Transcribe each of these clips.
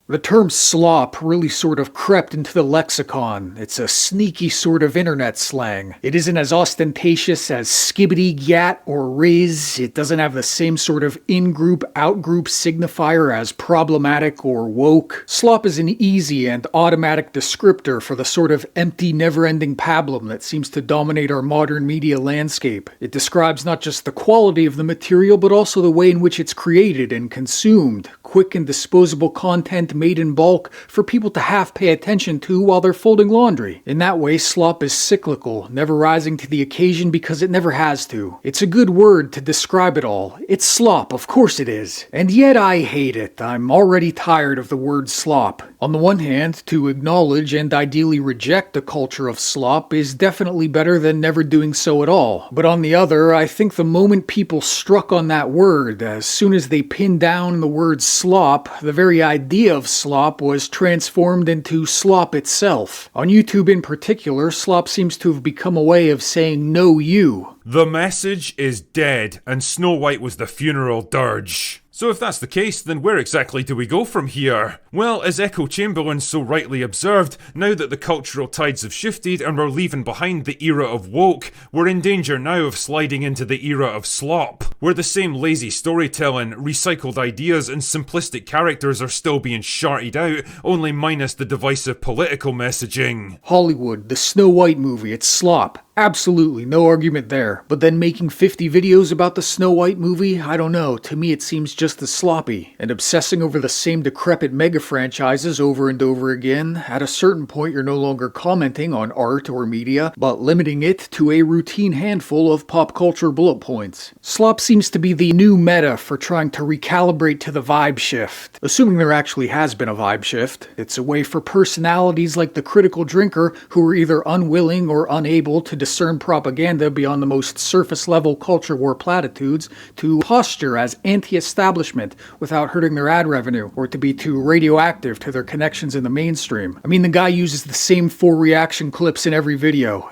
The term slop really sort of crept into the lexicon. It's a sneaky sort of internet slang. It isn't as ostentatious as skibbity, gat, or riz. It doesn't have the same sort of in-group, out-group signifier as problematic or woke. Slop is an easy and automatic descriptor for the sort of empty, never-ending pablum that seems to dominate our modern media landscape. It describes not just the quality of the material, but also the way in which it's created and consumed. Quick and disposable content made in bulk for people to half pay attention to while they're folding laundry. In that way, slop is cyclical, never rising to the occasion because it never has to. It's a good word to describe it all. It's slop, of course it is. And yet I hate it. I'm already tired of the word slop. On the one hand, to acknowledge and ideally reject the culture of slop is definitely better than never doing so at all. But on the other, I think the moment people struck on that word, as soon as they pinned down the word slop, the very idea of slop was transformed into slop itself. On YouTube in particular, slop seems to have become a way of saying no you. The message is dead, and Snow White was the funeral dirge. So if that's the case, then where exactly do we go from here? Well, as Echo Chamberlain so rightly observed, now that the cultural tides have shifted and we're leaving behind the era of woke, we're in danger now of sliding into the era of slop, where the same lazy storytelling, recycled ideas and simplistic characters are still being sharted out, only minus the divisive political messaging. Hollywood, the Snow White movie, it's slop. Absolutely, no argument there. But then making 50 videos about the Snow White movie, I don't know, to me it seems just as sloppy. And obsessing over the same decrepit mega franchises over and over again, at a certain point you're no longer commenting on art or media, but limiting it to a routine handful of pop culture bullet points. Slop seems to be the new meta for trying to recalibrate to the vibe shift. Assuming there actually has been a vibe shift, it's a way for personalities like the critical drinker who are either unwilling or unable to discern propaganda beyond the most surface-level culture war platitudes to posture as anti-establishment without hurting their ad revenue, or to be too radioactive to their connections in the mainstream. I mean, the guy uses the same 4 reaction clips in every video.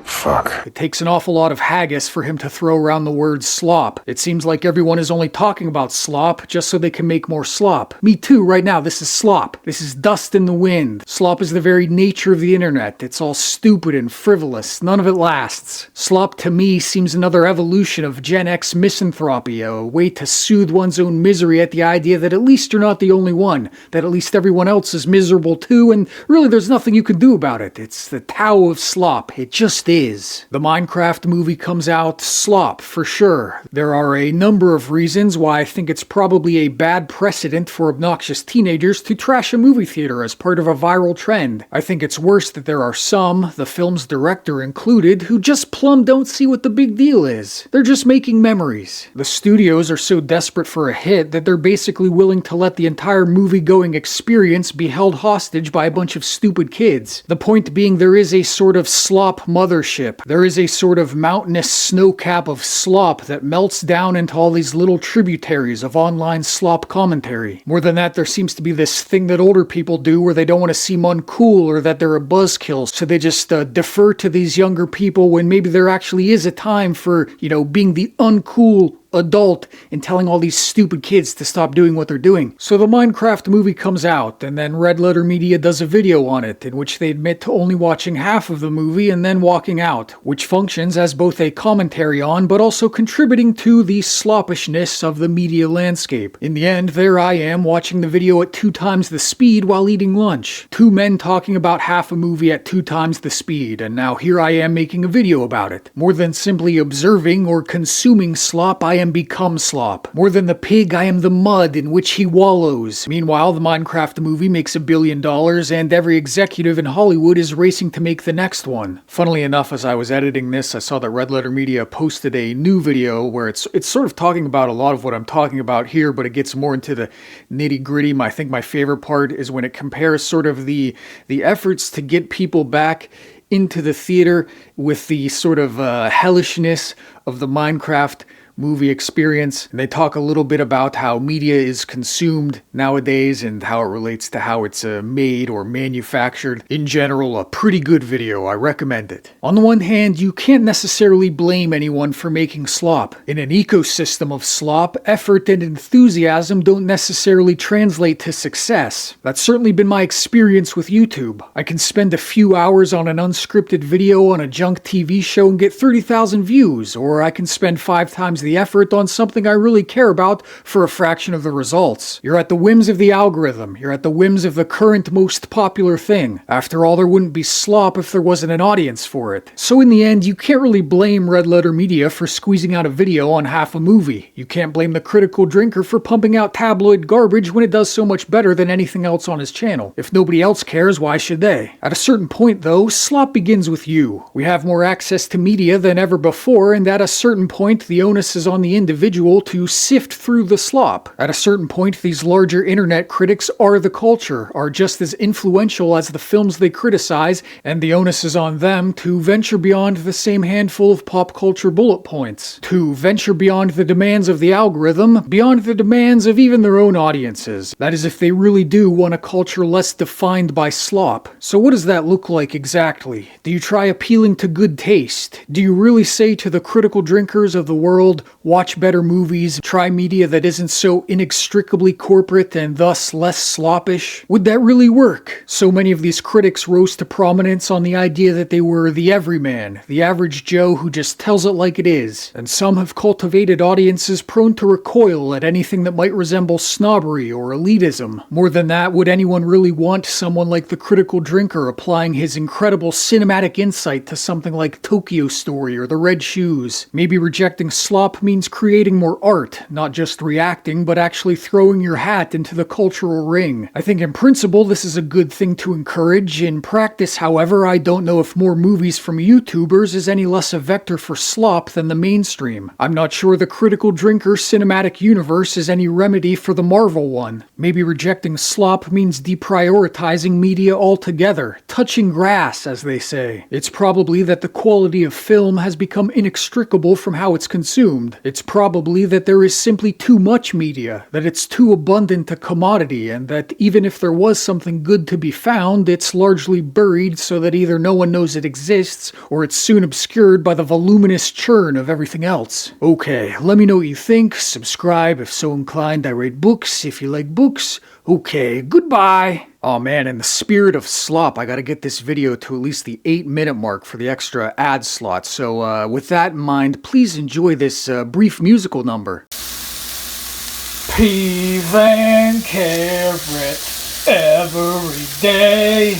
Fuck. It takes an awful lot of haggis for him to throw around the word slop. It seems like everyone is only talking about slop just so they can make more slop. Me too, right now, this is slop. This is dust in the wind. Slop is the very nature of the internet. It's all stupid and frivolous. None of it lasts. Slop to me seems another evolution of Gen X misanthropy, a way to soothe one's own misery at the idea that at least you're not the only one, that at least everyone else is miserable too, and really there's nothing you can do about it. It's the Tao of slop. It just is. The Minecraft movie comes out slop, for sure. There are a number of reasons why I think it's probably a bad precedent for obnoxious teenagers to trash a movie theater as part of a viral trend. I think it's worse that there are some, the film's director included, who just plumb don't see what the big deal is. They're just making memories. The studios are so desperate for a hit that they're basically willing to let the entire movie-going experience be held hostage by a bunch of stupid kids. The point being, there is a sort of slop mothership. There is a sort of mountainous snowcap of slop that melts down into all these little tributaries of online slop commentary. More than that, there seems to be this thing that older people do where they don't want to seem uncool or that they're a buzzkill, so they just defer to these younger people when maybe there actually is a time for, being the uncool adult and telling all these stupid kids to stop doing what they're doing. So the Minecraft movie comes out, and then RedLetterMedia does a video on it, in which they admit to only watching half of the movie and then walking out, which functions as both a commentary on, but also contributing to the sloppishness of the media landscape. In the end, there I am watching the video at 2 times the speed while eating lunch. 2 men talking about half a movie at 2 times the speed, and now here I am making a video about it. More than simply observing or consuming slop, I am become slop. More than the pig, I am the mud in which he wallows. Meanwhile, the Minecraft movie makes $1 billion, and every executive in Hollywood is racing to make the next one. Funnily enough, as I was editing this, I saw that RedLetterMedia posted a new video where it's sort of talking about a lot of what I'm talking about here, but it gets more into the nitty-gritty. I think my favorite part is when it compares sort of the efforts to get people back into the theater with the sort of hellishness of the Minecraft movie experience, and they talk a little bit about how media is consumed nowadays and how it relates to how it's made or manufactured. In general, a pretty good video. I recommend it. On the one hand, you can't necessarily blame anyone for making slop. In an ecosystem of slop, effort and enthusiasm don't necessarily translate to success. That's certainly been my experience with YouTube. I can spend a few hours on an unscripted video on a junk TV show and get 30,000 views, or I can spend 5 times the effort on something I really care about for a fraction of the results. You're at the whims of the algorithm. You're at the whims of the current most popular thing. After all, there wouldn't be slop if there wasn't an audience for it. So in the end, you can't really blame RedLetterMedia for squeezing out a video on half a movie. You can't blame the critical drinker for pumping out tabloid garbage when it does so much better than anything else on his channel. If nobody else cares, why should they? At a certain point though, slop begins with you. We have more access to media than ever before, and at a certain point the onus is on the individual to sift through the slop. At a certain point, these larger internet critics are the culture, are just as influential as the films they criticize, and the onus is on them to venture beyond the same handful of pop culture bullet points, to venture beyond the demands of the algorithm, beyond the demands of even their own audiences. That is, if they really do want a culture less defined by slop. So what does that look like exactly? Do you try appealing to good taste? Do you really say to the critical drinkers of the world, watch better movies, try media that isn't so inextricably corporate and thus less sloppish? Would that really work? So many of these critics rose to prominence on the idea that they were the everyman, the average Joe who just tells it like it is. And some have cultivated audiences prone to recoil at anything that might resemble snobbery or elitism. More than that, would anyone really want someone like the critical drinker applying his incredible cinematic insight to something like Tokyo Story or The Red Shoes? Maybe rejecting slop means creating more art, not just reacting, but actually throwing your hat into the cultural ring. I think in principle this is a good thing to encourage. In practice, however, I don't know if more movies from YouTubers is any less a vector for slop than the mainstream. I'm not sure the critical drinker cinematic universe is any remedy for the Marvel one. Maybe rejecting slop means deprioritizing media altogether, touching grass, as they say. It's probably that the quality of film has become inextricable from how it's consumed. It's probably that there is simply too much media, that it's too abundant a commodity, and that even if there was something good to be found, it's largely buried so that either no one knows it exists, or it's soon obscured by the voluminous churn of everything else. Okay, let me know what you think. Subscribe if so inclined. I rate books if you like books. Okay, goodbye! Oh man, in the spirit of slop, I gotta get this video to at least the 8-minute mark for the extra ad slot. So with that in mind, please enjoy this brief musical number. Peas and carrots every day.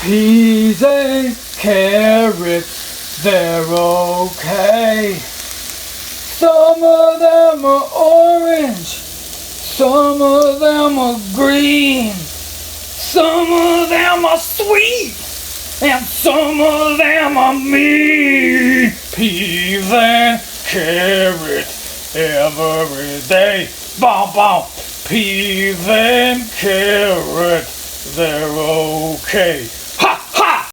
Peas and carrots, they're okay. Some of them are orange, some of them are green, some of them are sweet, and some of them are mean. Peas and carrots every day. Bow, bow. Peas and carrots, they're okay.